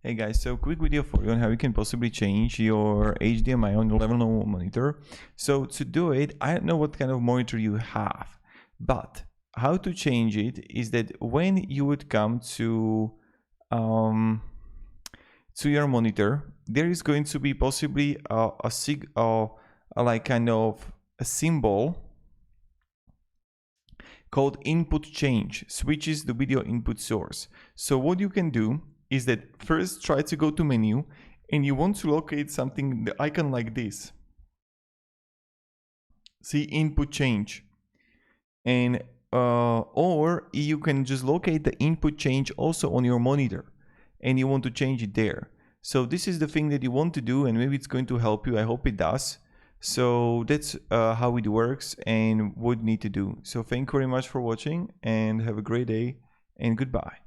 Hey guys, so quick video for you on how you can possibly change your HDMI on your Lenovo monitor. So to do it, I don't know what kind of monitor you have, but how to change it is that when you would come to your monitor, there is going to be possibly a symbol called input change, switches the video input source. So what you can do is that first try to go to menu and you want to locate something, the icon like this. See input change. And or you can just locate the input change also on your monitor and you want to change it there. So this is the thing that you want to do, and maybe it's going to help you. I hope it does. So that's how it works and what you need to do. So thank you very much for watching and have a great day and goodbye.